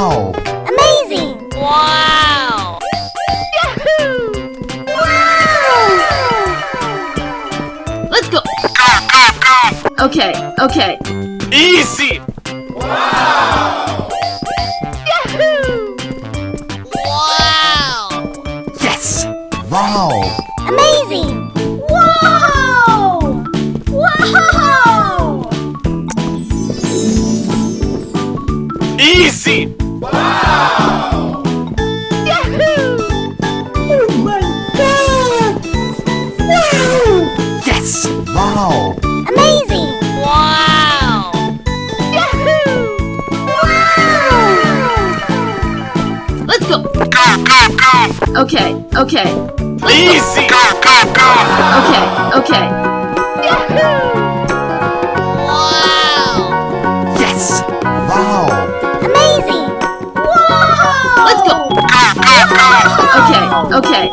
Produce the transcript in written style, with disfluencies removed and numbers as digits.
Wow! Amazing! Wow! Yahoo! Wow! Let's go! Okay. Easy! Yahoo! Wow! Yes! Wow! Amazing! Wow! Wow! Easy! Yahoo! Oh my God! Wow! Yes! Wow! Amazing! Wow! Yahoo! Wow! Let's go! Okay. Easy! Okay. Yahoo! Wow! Yes! Wow! Amazing! Wow! Let's go! Okay.